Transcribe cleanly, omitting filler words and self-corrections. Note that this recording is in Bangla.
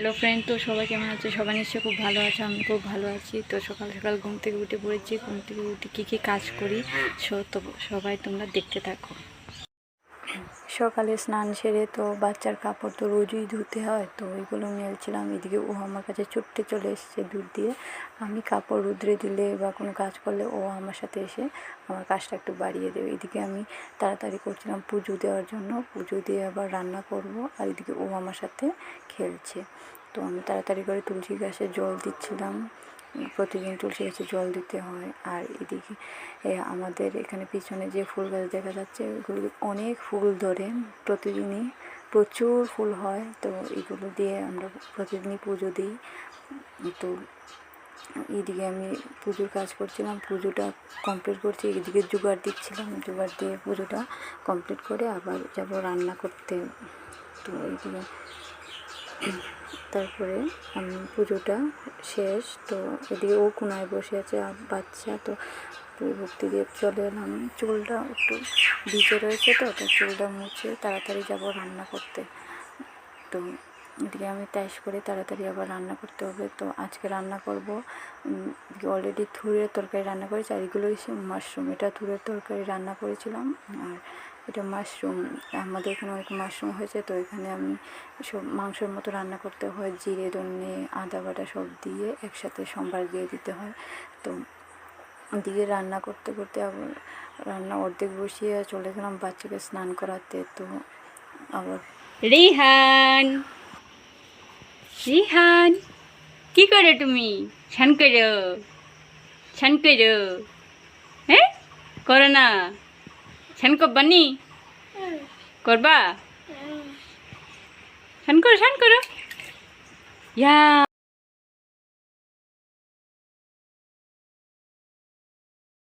হ্যালো ফ্রেন্ড, তো সবাই কেমন আছে? সবাই নিশ্চয়ই খুব ভালো আছে। আমি খুব ভালো আছি। তো সকাল সকাল ঘুম থেকে উঠে পড়েছি। ঘুম থেকে উঠে কী কাজ করি তো সবাই তোমরা দেখতে থাকো। সকালে স্নান সেরে তো বাচ্চার কাপড় তো রোজই ধুতে হয়, তো ওইগুলো মেলছিলাম। এদিকে ও আমার কাছে ছুটতে চলে এসেছে দুধ দিয়ে। আমি কাপড় রোদ্রে দিলে বা কোনো কাজ করলে ও আমার সাথে এসে আমার কাজটা একটু বাড়িয়ে দেবে। এদিকে আমি তাড়াতাড়ি করছিলাম পুজো দেওয়ার জন্য, পুজো দিয়ে আবার রান্না করব, আর এদিকে ও আমার সাথে খেলছে। তো আমি তাড়াতাড়ি করে তুলসী গাছে জল দিচ্ছিলাম। প্রতিদিন তুলসী গাছে জল দিতে হয়। আর এদিকে আমাদের এখানে পিছনে যে ফুল গাছ দেখা যাচ্ছে, ওইগুলো অনেক ফুল ধরে, প্রতিদিনই প্রচুর ফুল হয়। তো এগুলো দিয়ে আমরা প্রতিদিনই পুজো দিই। তো এইদিকে আমি পুজোর কাজ করছিলাম, পুজোটা কমপ্লিট করছি, এদিকে জোগাড় দিচ্ছিলাম, জোগাড় দিয়ে পুজোটা কমপ্লিট করে আবার যাব রান্না করতে। তো এইদিকে তারপরে আমি পুজোটা শেষ। তো এদিকে ও কোনায় বসে আছে বাচ্চা। তো ভক্তি দিয়ে চলে এলাম। চুলটা একটু ভিজে রয়েছে, তো চুলটা মুছে তাড়াতাড়ি যাব রান্না করতে। তো এদিকে আমি তাইশ করে তাড়াতাড়ি আবার রান্না করতে হবে। তো আজকে রান্না করব, অলরেডি থুরের তরকারি রান্না করেছি, আর এগুলো এসে মাশরুম। এটা থুরের তরকারি রান্না করেছিলাম, আর এটা মাশরুম। আমাদের এখানে অনেক মাশরুম হয়েছে, তো এখানে আমি সব মাংসের মতো রান্না করতে হয়, জিরে ধনে আদা বাটা সব দিয়ে একসাথে সম্বার দিয়ে দিতে হয়। তো দিয়ে রান্না করতে করতে আবার রান্না অর্ধেক বসিয়ে চলে গেলাম বাচ্চাকে স্নান করাতে। তো আবার রিহান, রিহান কি করো তুমি? স্নান করো, স্নান করো। হ্যাঁ করো না, স্নান করবানি? করবা? স্নান করো, স্নান করো। ইয়া